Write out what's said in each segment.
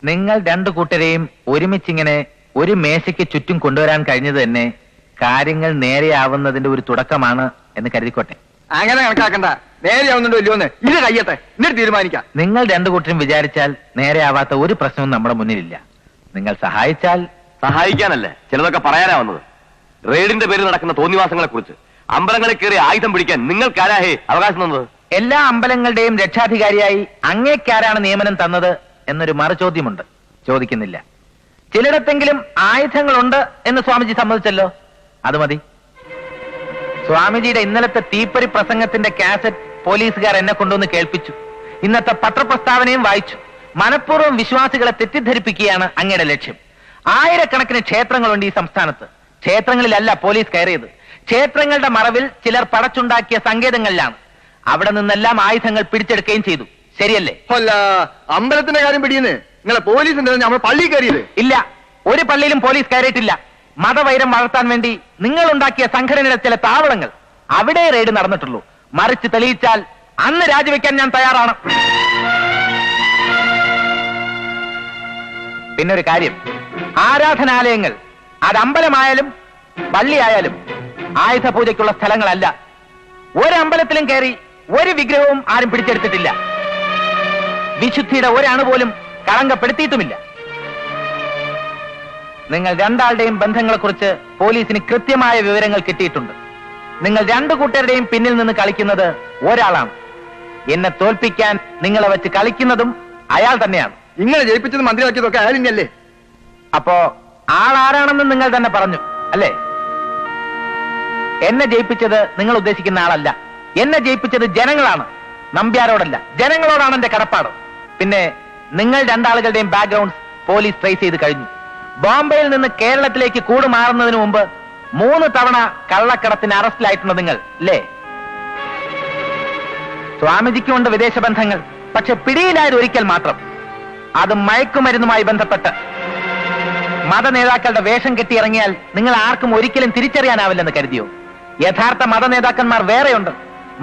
നിങ്ങൾ രണ്ടു കൂട്ടരെയും ഒരുമിച്ചിങ്ങനെ ഒരു മേശയ്ക്ക് ചുറ്റും കൊണ്ടുവരാൻ കഴിഞ്ഞത് തന്നെ കാര്യങ്ങൾ നേരെയാവുന്നതിന്റെ ഒരു തുടക്കമാണ് എന്ന് കരുതിക്കോട്ടെ. അങ്ങനെ കണക്കാക്കണ്ട, നേരെയാവുന്നുണ്ടോ ഇല്ലയോന്ന് ഇത് കഴിയട്ടെ, എന്നിട്ട് തീരുമാനിക്കാം. നിങ്ങൾ രണ്ടു കൂട്ടരും വിചാരിച്ചാൽ നേരെയാവാത്ത ഒരു പ്രശ്നവും നമ്മുടെ മുന്നിലില്ല. നിങ്ങൾ സഹായിച്ചാൽ. സഹായിക്കാനല്ലേ ചിലതൊക്കെ പറയാനാവുന്നത്. റെയ്ഡിന്റെ പേരിൽ നടക്കുന്ന തോന്നിവാസങ്ങളെ കുറിച്ച് അമ്പലങ്ങളിൽ കയറി ആയുധം പിടിക്കാൻ നിങ്ങൾക്കാരാഹേ അവകാശം തന്നത്? എല്ലാ അമ്പലങ്ങളുടെയും രക്ഷാധികാരിയായി അങ്ങേക്കാരാണ് നിയമനം തന്നത് എന്നൊരു മറുചോദ്യമുണ്ട്. ചോദിക്കുന്നില്ല. ചിലയിടത്തെങ്കിലും ആയുധങ്ങളുണ്ട് എന്ന് സ്വാമിജി സമ്മതിച്ചല്ലോ, അത് മതി. സ്വാമിജിയുടെ ഇന്നലത്തെ തീപ്പരി പ്രസംഗത്തിന്റെ കാസറ്റ് പോലീസുകാർ എന്നെ കൊണ്ടുവന്ന് കേൾപ്പിച്ചു. ഇന്നത്തെ പത്രപ്രസ്താവനയും വായിച്ചു. മനഃപൂർവ്വം വിശ്വാസികളെ തെറ്റിദ്ധരിപ്പിക്കുകയാണ് അങ്ങയുടെ ലക്ഷ്യം. ആയിരക്കണക്കിന് ക്ഷേത്രങ്ങളുണ്ട് ഈ സംസ്ഥാനത്ത്. ക്ഷേത്രങ്ങളിലല്ല പോലീസ് കയറിയത്. ക്ഷേത്രങ്ങളുടെ മറവിൽ ചിലർ പടച്ചുണ്ടാക്കിയ സങ്കേതങ്ങളിലാണ്. അവിടെ നിന്നെല്ലാം ആയുധങ്ങൾ പിടിച്ചെടുക്കുകയും ചെയ്തു. ശരിയല്ലേ? അല്ല, അമ്പലത്തിന്റെ കാര്യം പിടിയുന്നേ നിങ്ങളെ പോലീസിന്റെ നമ്മൾ പള്ളി കയറിയത് ഇല്ല. ഒരു പള്ളിയിലും പോലീസ് കയറിയിട്ടില്ല. മതവൈരം വളർത്താൻ വേണ്ടി നിങ്ങൾ ഉണ്ടാക്കിയ സംഘടനയുടെ ചില താവളങ്ങൾ, അവിടെ റെയ്ഡ് നടന്നിട്ടുള്ളൂ. മറിച്ച് തെളിയിച്ചാൽ അന്ന് രാജിവെക്കാൻ ഞാൻ തയ്യാറാണ്. പിന്നൊരു കാര്യം, ആരാധനാലയങ്ങൾ അത് അമ്പലമായാലും പള്ളിയായാലും ആയുധ പൂജയ്ക്കുള്ള സ്ഥലങ്ങളല്ല. ഒരമ്പലത്തിലും കയറി ഒരു വിഗ്രഹവും ആരും പിടിച്ചെടുത്തിട്ടില്ല. വിശുദ്ധിയുടെ ഒരണു പോലും കളങ്കപ്പെടുത്തിയിട്ടുമില്ല. നിങ്ങൾ രണ്ടാളുടെയും ബന്ധങ്ങളെക്കുറിച്ച് പോലീസിന് കൃത്യമായ വിവരങ്ങൾ കിട്ടിയിട്ടുണ്ട്. നിങ്ങൾ രണ്ടു കൂട്ടരുടെയും പിന്നിൽ നിന്ന് കളിക്കുന്നത് ഒരാളാണ്. എന്നെ തോൽപ്പിക്കാൻ നിങ്ങളെ വെച്ച് കളിക്കുന്നതും അയാൾ തന്നെയാണ്. ഇങ്ങനെ ജയിപ്പിച്ചത് മന്ത്രിയാക്കിയതൊക്കെ അയാളിന്നല്ലേ? അപ്പോ ആളാരാണെന്ന് നിങ്ങൾ തന്നെ പറഞ്ഞു അല്ലേ? എന്നെ ജയിപ്പിച്ചത് നിങ്ങൾ ഉദ്ദേശിക്കുന്ന ആളല്ല. എന്നെ ജയിപ്പിച്ചത് ജനങ്ങളാണ്. നമ്പ്യാരോടല്ല, ജനങ്ങളോടാണ് എന്റെ കടപ്പാട്. പിന്നെ നിങ്ങൾ രണ്ടാളുകളുടെയും ബാക്ക്ഗ്രൗണ്ട്സ് പോലീസ് ട്രേസ് ചെയ്ത് കഴിഞ്ഞു. ബോംബെയിൽ നിന്ന് കേരളത്തിലേക്ക് കൂടുമാറുന്നതിന് മുമ്പ് 3 തവണ കള്ളക്കടത്തിന് അറസ്റ്റിലായിട്ടുണ്ട് നിങ്ങൾ അല്ലേ? സ്വാമിജിക്കുണ്ട് വിദേശ ബന്ധങ്ങൾ. പക്ഷെ പിടിയിലായത് ഒരിക്കൽ മാത്രം. അത് മയക്കുമരുന്നുമായി ബന്ധപ്പെട്ട്. മത നേതാക്കളുടെ വേഷം കെട്ടിയിറങ്ങിയാൽ നിങ്ങൾ ആർക്കും ഒരിക്കലും തിരിച്ചറിയാനാവില്ലെന്ന് കരുതിയോ? യഥാർത്ഥ മത നേതാക്കന്മാർ വേറെയുണ്ട്.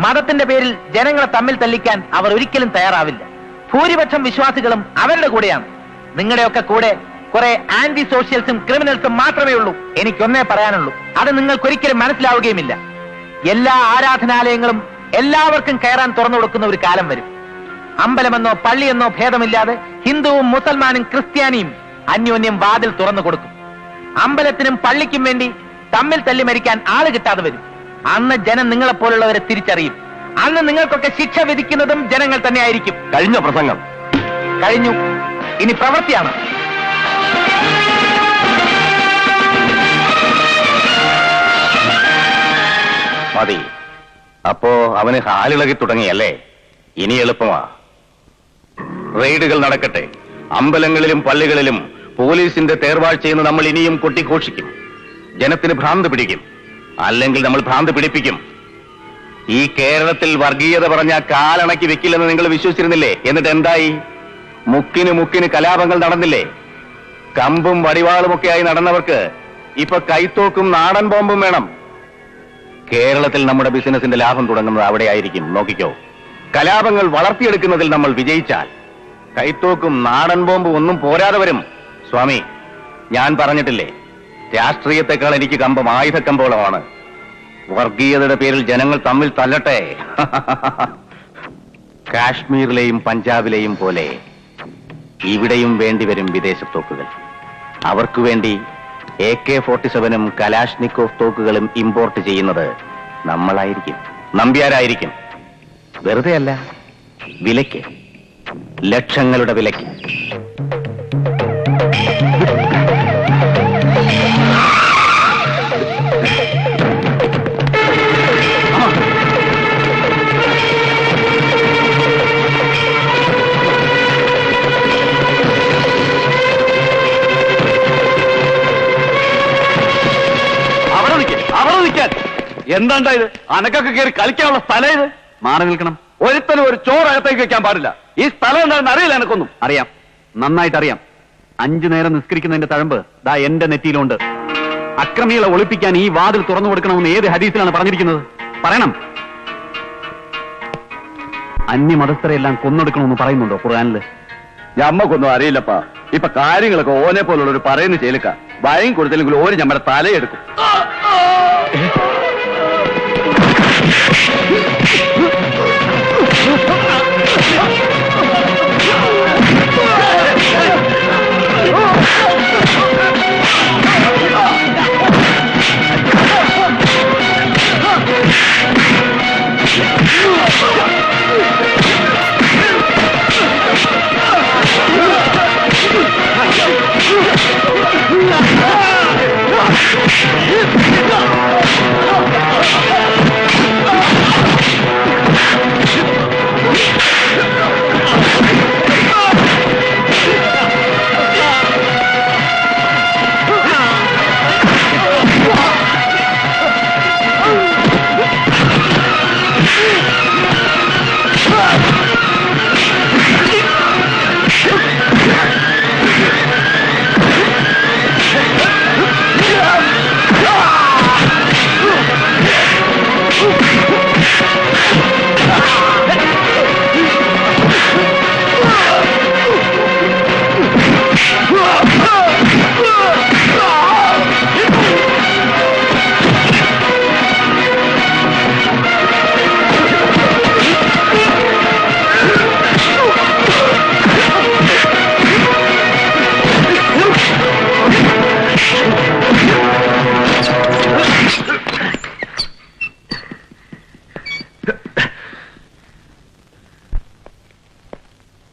മതത്തിന്റെ പേരിൽ ജനങ്ങളെ തമ്മിൽ തല്ലിക്കാൻ അവർ ഒരിക്കലും തയ്യാറാവില്ല. ഭൂരിപക്ഷം വിശ്വാസികളും അവരുടെ കൂടെയാണ്. നിങ്ങളുടെയൊക്കെ കൂടെ കുറെ ആന്റി സോഷ്യൽസും ക്രിമിനൽസും മാത്രമേ ഉള്ളൂ. എനിക്കൊന്നേ പറയാനുള്ളൂ, അത് നിങ്ങൾക്കൊരിക്കലും മനസ്സിലാവുകയുമില്ല. എല്ലാ ആരാധനാലയങ്ങളും എല്ലാവർക്കും കയറാൻ തുറന്നു കൊടുക്കുന്ന ഒരു കാലം വരും. അമ്പലമെന്നോ പള്ളിയെന്നോ ഭേദമില്ലാതെ ഹിന്ദുവും മുസൽമാനും ക്രിസ്ത്യാനിയും അന്യോന്യം വാതിൽ തുറന്നു കൊടുക്കും. അമ്പലത്തിനും പള്ളിക്കും വേണ്ടി തമ്മിൽ തല്ലി മരിക്കാൻ ആള് കിട്ടാതെ വരും. അന്ന് ജനം നിങ്ങളെപ്പോലുള്ളവരെ തിരിച്ചറിയും. അന്ന് നിങ്ങൾക്കൊക്കെ ശിക്ഷ വിധിക്കുന്നതും ജനങ്ങൾ തന്നെയായിരിക്കും. കഴിഞ്ഞ പ്രസംഗം കഴിഞ്ഞു. ഇനി പ്രവൃത്തിയാണ്. മതി. അപ്പോ അവന് ഹാലിളകി തുടങ്ങിയല്ലേ? ഇനി എളുപ്പമാ. റെയ്ഡുകൾ നടക്കട്ടെ. അമ്പലങ്ങളിലും പള്ളികളിലും പോലീസിന്റെ തേർവാഴ്ചയെന്ന് നമ്മൾ ഇനിയും കൊട്ടിഘോഷിക്കും. ജനത്തിന് ഭ്രാന്ത് പിടിക്കും. അല്ലെങ്കിൽ നമ്മൾ ഭ്രാന്ത് പിടിപ്പിക്കും. ഈ കേരളത്തിൽ വർഗീയത പറഞ്ഞ കാലണക്കി വെക്കില്ലെന്ന് നിങ്ങൾ വിശ്വസിച്ചിരുന്നില്ലേ? എന്നിട്ട് എന്തായി? മുക്കിന് മുക്കിന് കലാപങ്ങൾ നടന്നില്ലേ? കമ്പും വടിവാളുമൊക്കെയായി നടന്നവർക്ക് ഇപ്പൊ കൈത്തോക്കും നാടൻ ബോംബും വേണം. കേരളത്തിൽ നമ്മുടെ ബിസിനസിന്റെ ലാഭം തുടങ്ങുന്നത് അവിടെ ആയിരിക്കും. നോക്കിക്കോ. കലാപങ്ങൾ വളർത്തിയെടുക്കുന്നതിൽ നമ്മൾ വിജയിച്ചാൽ കൈത്തോക്കും നാടൻ ബോംബും ഒന്നും പോരാതെ വരും. സ്വാമി, ഞാൻ പറഞ്ഞിട്ടില്ലേ, രാഷ്ട്രീയത്തെക്കാൾ എനിക്ക് കമ്പം ആയുധക്കമ്പോളമാണ്. വർഗീയതയുടെ പേരിൽ ജനങ്ങൾ തമ്മിൽ തല്ലട്ടെ. കാശ്മീരിലെയും പഞ്ചാബിലെയും പോലെ ഇവിടെയും വേണ്ടിവരും വിദേശ തോക്കുകൾ. അവർക്കു വേണ്ടി AK-47 കലാഷ്നിക്കോവ് തോക്കുകളും ഇമ്പോർട്ട് ചെയ്യുന്നത് നമ്മളായിരിക്കും, നമ്പ്യാരായിരിക്കും. വെറുതെ അല്ല, വിലയ്ക്ക്, ലക്ഷങ്ങളുടെ വിലയ്ക്ക്. എന്താണ്ടാ ഇത്? അനക്കൊക്കെ കയറി കളിക്കാനുള്ള സ്ഥലം ഇത്. മാറി നിൽക്കണം. ഒരുത്തനും ഒരു ചോറകത്തേക്ക് വെക്കാൻ പാടില്ല. ഈ സ്ഥലം എന്താണെന്ന് അറിയില്ല എനക്കൊന്നും. അറിയാം, നന്നായിട്ട് അറിയാം. 5 നേരം നിസ്കരിക്കുന്നതിന്റെ തഴമ്പ് ദാ എന്റെ നെറ്റിയിലുണ്ട്. അക്രമികളെ ഒളിപ്പിക്കാൻ ഈ വാതിൽ തുറന്നു കൊടുക്കണമെന്ന് ഏത് ഹദീസിലാണ് പറഞ്ഞിരിക്കുന്നത്? പറയണം. അന്യമതസ്ഥരെല്ലാം കൊന്നൊടുക്കണമെന്ന് പറയുന്നുണ്ടോ ഖുർആനില്? ഞമ്മക്കൊന്നും അറിയില്ലപ്പാ. ഇപ്പൊ കാര്യങ്ങളൊക്കെ ഓനെ പോലുള്ള ഒരു പറയുന്ന ചേലുക്ക വയം കൊടുത്തില്ലെങ്കിൽ ഓര് ഞമ്മടെ തലയെടുക്കും.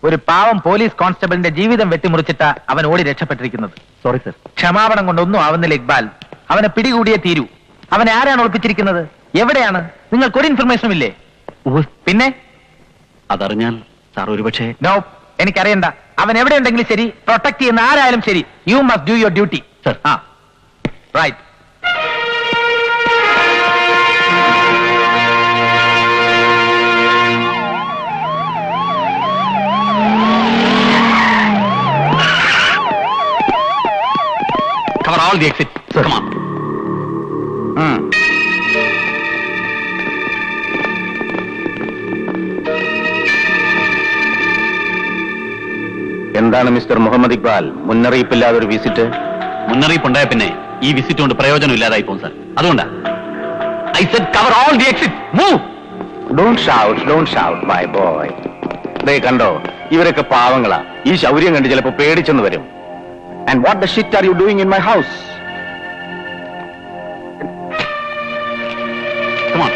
ഒരു പാവം പോലീസ് കോൺസ്റ്റബിളിന്റെ ജീവിതം വെട്ടിമുറിച്ചിട്ട അവൻ ഓടി രക്ഷപ്പെട്ടിരിക്കുന്നത്. Sorry sir. ക്ഷമാപണം കൊണ്ടൊന്നും ആവുന്നില്ല ഇക്ബാൽ. അവനെ പിടികൂടിയേ തീരൂ. അവനെ ആരാണ് ഒളിപ്പിച്ചിരിക്കുന്നത്? എവിടെയാണ്? നിങ്ങൾക്കൊരു ഇൻഫർമേഷനും ഇല്ലേ? പിന്നെ അതറിഞ്ഞാൽ സാർ ഒരുപക്ഷെ. നോ, എനിക്കറിയണ്ട. അവൻ എവിടെ ഉണ്ടെങ്കിലും ശരി, പ്രൊട്ടക്ട് ചെയ്യുന്ന ആരായാലും ശരി, you must do your duty. Sir. ആ, right. Cover all the exits. Sir. Come on. എന്താണ് മിസ്റ്റർ മുഹമ്മദ് ഇക്ബാൽ, മുന്നറിയിപ്പില്ലാതെ ഒരു വിസിറ്റ്? മുന്നറിയിപ്പുണ്ടായ പിന്നെ ഈ വിസിറ്റ് കൊണ്ട് പ്രയോജനം ഇല്ലാതായി പോകും സാർ. അതുകൊണ്ടാ I said cover all the exit. Move. Don't shout my boy. ദേ കണ്ടോ, ഇവരൊക്കെ പാവങ്ങളാ. ഈ ശൗര്യം കണ്ട് ചിലപ്പോ പേടിച്ചെന്ന് വരും. And what the shit are you doing in my house? Come on.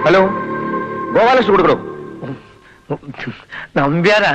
Hello, Gopalakrishnan കൊടുക്കണോ? നമ്പ്യാരാ?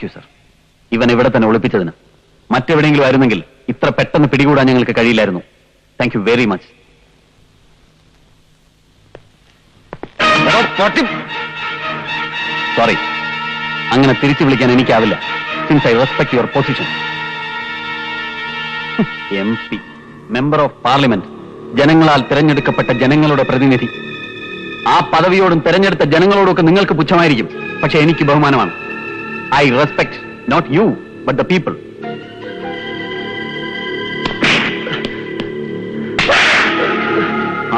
Thank you sir. ഇവൻ ഇവിടെ തന്നെ ഒളിപ്പിച്ചതിന്. മറ്റെവിടെയെങ്കിലും ആയിരുന്നെങ്കിൽ ഇത്ര പെട്ടെന്ന് പിടികൂടാൻ ഞങ്ങൾക്ക് കഴിയില്ലായിരുന്നു. Thank you very much. Sorry, അങ്ങനെ തിരിച്ചു വിളിക്കാൻ എനിക്കാവില്ല. Since I respect your position. MP, member of parliament, ജനങ്ങളാൽ തിരഞ്ഞെടുക്കപ്പെട്ട ജനങ്ങളുടെ പ്രതിനിധി. ആ പദവിയോടും തിരഞ്ഞെടുത്ത ജനങ്ങളോടൊക്കെ നിങ്ങൾക്ക് പുച്ഛമായിരിക്കും, പക്ഷെ എനിക്ക് ബഹുമാനമാണ്. I respect not you but the people.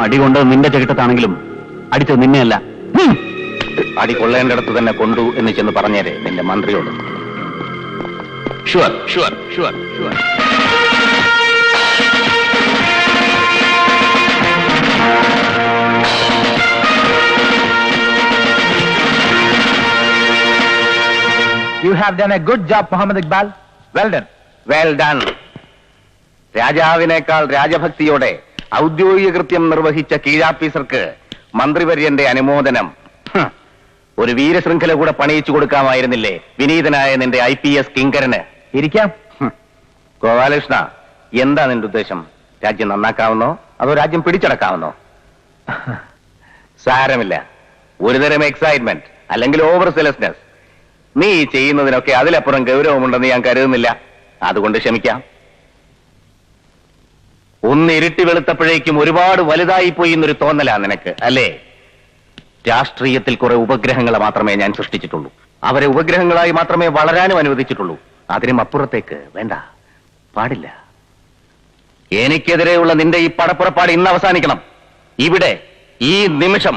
അടി കൊണ്ടത് നിന്റെ ചെകിട്ടത്താണെങ്കിലും അടിച്ചത് നിന്നെയല്ല. അടി കൊള്ളേണ്ടടുത്ത് തന്നെ കൊണ്ടു എന്ന് ചെന്ന് പറഞ്ഞേരെ നിന്റെ മന്ത്രിയോട്. Sure sure sure sure. You have done a good job, Muhammad Iqbal. Well done. Well done. രാജാവിനേക്കാൾ രാജഭക്തിയോടെ ഔദ്യോഗിക കൃത്യം നിർവഹിച്ച കീഴാഫീസർക്ക് മന്ത്രിവര്യന്റെ അനുമോദനം. ഒരു വീരശൃംഖല കൂടെ പണിയിച്ചു കൊടുക്കാമായിരുന്നില്ലേ വിനീതനായ നിന്റെ IPS കിങ്കരന്? ഇരിക്കാം. ഗോപാലകൃഷ്ണ, എന്താ നിന്റെ ഉദ്ദേശം? രാജ്യം നന്നാക്കാവുന്നോ അതോ രാജ്യം പിടിച്ചടക്കാവുന്നോ? സാരമില്ല, ഒരുതരം എക്സൈറ്റ്മെന്റ് അല്ലെങ്കിൽ ഓവർ സെലസ്നെസ്. നീ ചെയ്യുന്നതിനൊക്കെ അതിലപ്പുറം ഗൗരവമുണ്ടെന്ന് ഞാൻ കരുതുന്നില്ല. അതുകൊണ്ട് ക്ഷമിക്കാം. ഒന്ന് ഇരുട്ടി വെളുത്തപ്പോഴേക്കും ഒരുപാട് വലുതായി പോയി എന്നൊരു തോന്നലാ നിനക്ക്, അല്ലേ? രാഷ്ട്രീയത്തിൽ കുറെ ഉപഗ്രഹങ്ങളെ മാത്രമേ ഞാൻ സൃഷ്ടിച്ചിട്ടുള്ളൂ. അവരെ ഉപഗ്രഹങ്ങളായി മാത്രമേ വളരാനും അനുവദിച്ചിട്ടുള്ളൂ. അതിനും അപ്പുറത്തേക്ക് വേണ്ട, പാടില്ല. എനിക്കെതിരെയുള്ള നിന്റെ ഈ പടപ്പുറപ്പാട് ഇന്ന് അവസാനിക്കണം. ഇവിടെ ഈ നിമിഷം.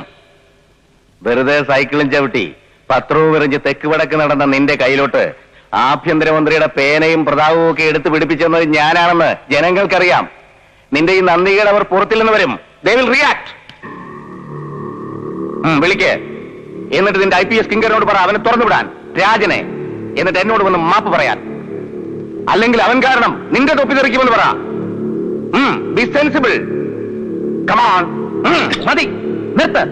വെറുതെ സൈക്കിളും ചവിട്ടി പത്രവും എറിഞ്ഞ് തെക്ക് വടക്ക് നടന്ന നിന്റെ കയ്യിലോട്ട് ആഭ്യന്തരമന്ത്രിയുടെ പേനയും പ്രതാപവും ഒക്കെ എടുത്തു പിടിപ്പിച്ചെന്നത് ഞാനാണെന്ന് ജനങ്ങൾക്കറിയാം. നിന്റെ ഈ നന്ദികേട് അവർ പുറത്തിൽ നിന്ന് വരും. They will react. വിളിക്ക്. എന്നിട്ട് നിന്റെ IPS കിങ്കറിനോട് പറ അവനെ തുറന്നുവിടാൻ, രാജനെ. എന്നിട്ട് എന്നോട് വന്ന് മാപ്പ് പറയാൻ. അല്ലെങ്കിൽ അവൻ കാരണം നിന്റെ തൊപ്പി തെറിക്കുമെന്ന് പറ. Be sensible. Come on. മതി, നിർത്ത്.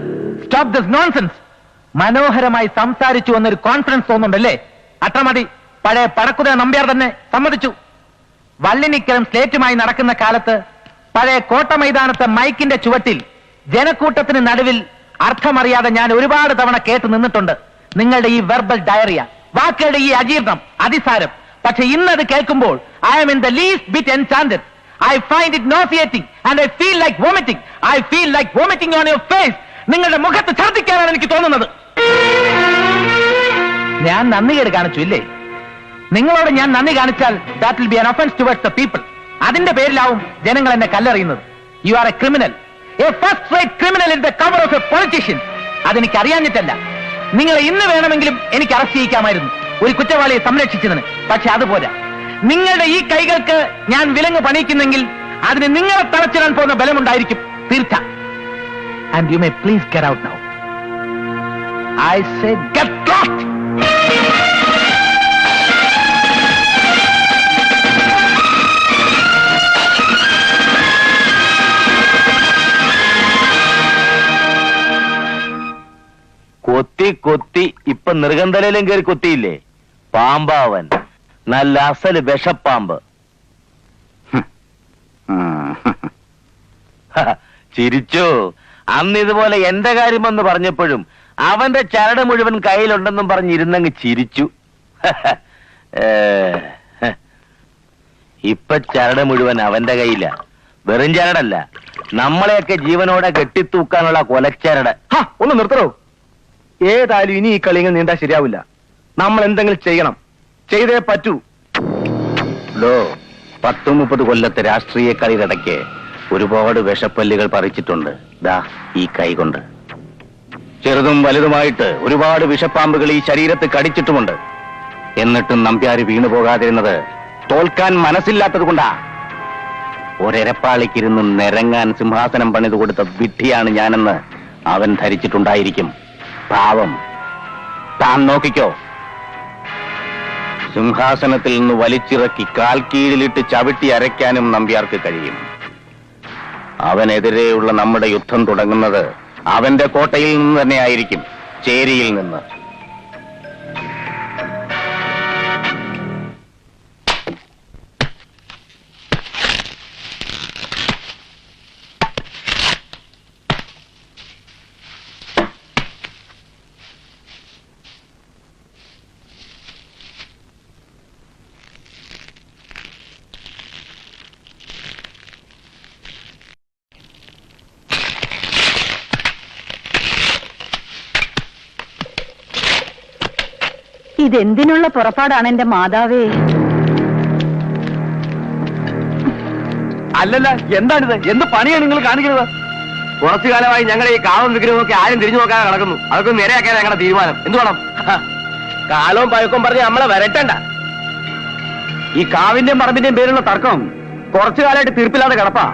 Stop this nonsense. മനോഹരമായി സംസാരിച്ചു എന്നൊരു കോൺഫിഡൻസ് തോന്നുന്നുണ്ടല്ലേ? അത്ര മതി. പഴയ പടക്കുതിര നമ്പ്യാർ തന്നെ സമ്മതിച്ചു. വള്ളിനിക്കലും സ്ലേറ്റുമായി നടക്കുന്ന കാലത്ത് പഴയ കോട്ട മൈതാനത്തെ മൈക്കിന്റെ ചുവട്ടിൽ ജനക്കൂട്ടത്തിന് നടുവിൽ അർത്ഥമറിയാതെ ഞാൻ ഒരുപാട് തവണ കേട്ടു നിന്നിട്ടുണ്ട് നിങ്ങളുടെ ഈ വെർബൽ ഡയറിയ, വാക്കുകളുടെ ഈ അജീർണം, അതിസാരം. പക്ഷെ ഇന്നത് കേൾക്കുമ്പോൾ I am in the least bit enchanted. I find it nauseating and I feel like vomiting. I feel like vomiting on your face. നിങ്ങളുടെ മുഖത്ത് ഛർദ്ദിക്കാനാണ് എനിക്ക് തോന്നുന്നത്. ഞാൻ നന്ദികേട് കാണിച്ചു ഇല്ലേ? നിങ്ങളോട് ഞാൻ നന്ദി കാണിച്ചാൽ that will be an offence towards the people. അതിന്റെ പേരിലാവും ജനങ്ങൾ എന്നെ കല്ലെറിയുന്നത്. You are a criminal, a first rate criminal in the cover of a politician. അതെനിക്ക് അറിയാഞ്ഞിട്ടല്ല. നിങ്ങളെ ഇന്ന് വേണമെങ്കിലും എനിക്ക് അറസ്റ്റ് ചെയ്യിക്കാമായിരുന്നു, ഒരു കുറ്റവാളിയെ സംരക്ഷിച്ചതിന്. പക്ഷെ അതുപോലെ നിങ്ങളുടെ ഈ കൈകൾക്ക് ഞാൻ വിലങ്ങ് പണിയിക്കുന്നെങ്കിൽ അതിന് നിങ്ങളെ തളച്ചിടാൻ പോകുന്ന ബലമുണ്ടായിരിക്കും, തീർച്ച. And you may please get out now. I said get lost. കൊത്തി കൊത്തി ഇപ്പൊ നെറുകന്തലയിലും കയറി കൊത്തിയില്ലേ? പാമ്പാവൻ, നല്ല അസല് വിഷപ്പാമ്പ്. ചിരിച്ചോ? അന്ന് ഇതുപോലെ എന്റെ കാര്യം വന്ന് പറഞ്ഞപ്പോഴും അവന്റെ ചരട് മുഴുവൻ കയ്യിലുണ്ടെന്നും പറഞ്ഞിരുന്നങ്ങ് ചിരിച്ചു. ഇപ്പൊ ചരട് മുഴുവൻ അവന്റെ കയ്യില. വെറും ചരടല്ല, നമ്മളെയൊക്കെ ജീവനോടെ കെട്ടിത്തൂക്കാനുള്ള കൊലച്ചരട്. ഒന്ന് നിർത്തണോ? ഏതായാലും ഇനി ഈ കളികൾ നീണ്ടാ ശരിയാവില്ല. നമ്മൾ എന്തെങ്കിലും ചെയ്യണം, ചെയ്തേ പറ്റൂ. 10-30 കൊല്ലത്തെ രാഷ്ട്രീയ കളിയിടയ്ക്ക് ഒരുപാട് വിഷപ്പല്ലുകൾ പറിച്ചിട്ടുണ്ട്. ദാ ഈ കൈ കൊണ്ട്. ചെറുതും വലുതുമായിട്ട് ഒരുപാട് വിഷപ്പാമ്പുകൾ ഈ ശരീരത്ത് കടിച്ചിട്ടുമുണ്ട്. എന്നിട്ടും നമ്പ്യാര് വീണു പോകാതിരുന്നത് തോൽക്കാൻ മനസ്സില്ലാത്തത് കൊണ്ടാ. ഒരെരപ്പാളിക്കിരുന്ന് നിരങ്ങാൻ സിംഹാസനം പണിതു കൊടുത്ത വിഡ്ഢിയാണ് ഞാനെന്ന് അവൻ ധരിച്ചിട്ടുണ്ടായിരിക്കും. പാവം. താൻ നോക്കിക്കോ. സിംഹാസനത്തിൽ നിന്ന് വലിച്ചിറക്കി കാൽ കീഴിലിട്ട് ചവിട്ടി അരയ്ക്കാനും നമ്പ്യാർക്ക് കഴിയും. അവനെതിരെയുള്ള നമ്മുടെ യുദ്ധം തുടങ്ങുന്നത് അവന്റെ കോട്ടയിൽ നിന്ന് തന്നെയായിരിക്കും, ചേരിയിൽ നിന്ന്. ഇതെന്തിനുള്ള പുറപ്പാടാണ് എന്റെ മാതാവേ? അല്ലല്ല, എന്താണിത്? എന്ത് പണിയാണ് നിങ്ങൾ കാണിക്കുന്നത്? കുറച്ചു കാലമായി ഞങ്ങൾ ഈ കാവും വിഗ്രഹമൊക്കെ ആരും തിരിഞ്ഞു നോക്കാതെ നടക്കുന്നു. അതൊക്കെ നേരെയാക്കാൻ ഞങ്ങളുടെ തീരുമാനം. എന്ത് വേണം? കാലവും പഴക്കവും പറഞ്ഞ് നമ്മളെ വരട്ടണ്ട. ഈ കാവിന്റെയും പറമ്പിന്റെയും പേരുള്ള തർക്കം കുറച്ചു കാലമായിട്ട് തീർപ്പില്ലാതെ കിടപ്പാ.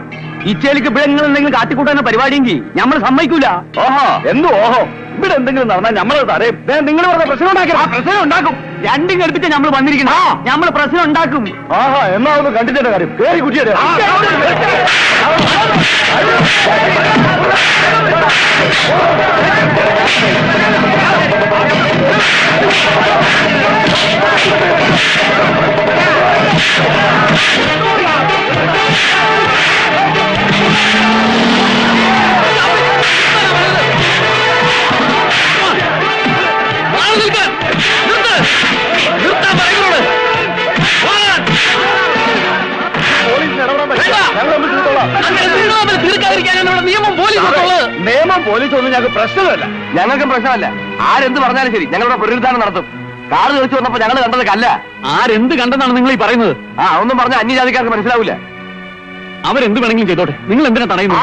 ഇച്ചേലിക്ക് ഇവിടെ നിങ്ങൾ എന്തെങ്കിലും കാട്ടിക്കൂട്ടാനുള്ള പരിപാടിയെങ്കിൽ നമ്മൾ സമ്മതിക്കൂല. ഓഹോ, എന്തു ഓഹോ? ഇവിടെ എന്തെങ്കിലും നടന്നാൽ നമ്മളത് തടയും. നിങ്ങൾ പറഞ്ഞ പ്രശ്നം ഉണ്ടാക്കി. ആ പ്രശ്നം ഉണ്ടാക്കും. രണ്ടും ഘടിപ്പിച്ച നമ്മൾ വന്നിരിക്കണം. നമ്മൾ പ്രശ്നം ഉണ്ടാക്കും. ആഹാ, എന്നാ ഒന്ന് കണ്ടിട്ടേ കാര്യം. കേറി കുട്ടിയുടെ നിയമം പോലീസ് ഒന്നും ഞങ്ങൾക്ക് പ്രശ്നമല്ല. ഞങ്ങൾക്കും പ്രശ്നമല്ല. ആരെന്ത് പറഞ്ഞാലും ശരി, ഞങ്ങളുടെ പുനരുദ്ധാനം നടത്തും. കാറ് ചോദിച്ചു വന്നപ്പോ ഞങ്ങൾ കണ്ടത് കല്ല. ആരെന്ത് കണ്ടെന്നാണ് നിങ്ങൾ ഈ പറയുന്നത്? ആ, ഒന്നും പറഞ്ഞ അന്യജാതിക്കാർക്ക് മനസ്സിലാവില്ല. അവരെന്ത് വേണമെങ്കിലും ചെയ്തോട്ടെ, നിങ്ങൾ എന്തിനാ തടയുന്നു?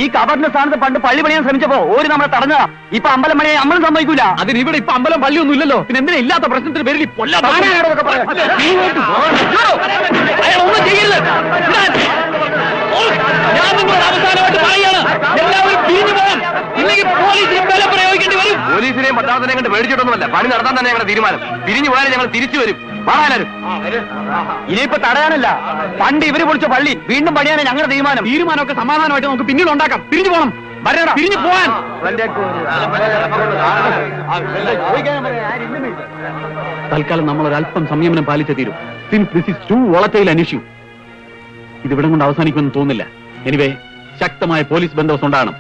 ഈ കബറിന്റെ സ്ഥാനത്ത് പണ്ട് പള്ളി പണിയാൻ ശ്രമിച്ചപ്പോ ഒരു നമ്മളെ തടഞ്ഞ. ഇപ്പൊ അമ്പലം പണിയാൻ നമ്മളും സമ്മതിക്കൂല. അതിന് ഇവിടെ ഇപ്പൊ അമ്പലം പള്ളിയൊന്നും ഇല്ലല്ലോ. പിന്നെ എന്തിനാ ഇല്ലാത്ത പ്രശ്നത്തിന് പേരിൽ ഒന്നും ചെയ്യരുത്. ഞാൻ നിങ്ങളോട് അവസാനമായിട്ട് പറയുകയാണ്, എല്ലാവരും പിരിഞ്ഞു പോകാം. ഇല്ലെങ്കിൽ പോലീസിനെ ബലം പ്രയോഗിക്കേണ്ടി വരും. പോലീസിനെയും പട്ടാളത്തിനെയും കണ്ട് മേടിച്ചിട്ടൊന്നുമല്ല, പണി നടത്താൻ തന്നെ ഞങ്ങളുടെ തീരുമാനം. പിരിഞ്ഞു പോയാലും ഞങ്ങൾ തിരിച്ചു വരും. വാങ്ങാനും ഇനിയിപ്പോ തടയാനല്ല, പണ്ട് ഇവര് പൊളിച്ച പള്ളി വീണ്ടും പണിയാനാണ് ഞങ്ങളുടെ തീരുമാനം. തീരുമാനമൊക്കെ സമാധാനമായിട്ട് നമുക്ക് പിന്നീട് ഉണ്ടാക്കാം. പിരിഞ്ഞു പോകണം, വരണം, പിരിഞ്ഞു പോകാൻ. തൽക്കാലം നമ്മൾ ഒരല്പം സംയമനം പാലിച്ചേ തീരും. Since this is too volatile an issue. ഇതിവിടെ കൊണ്ട് അവസാനിക്കുമെന്ന് തോന്നുന്നില്ല. എനിവേ, ശക്തമായ പോലീസ് ബന്ധവസ് ഉണ്ടാകണം.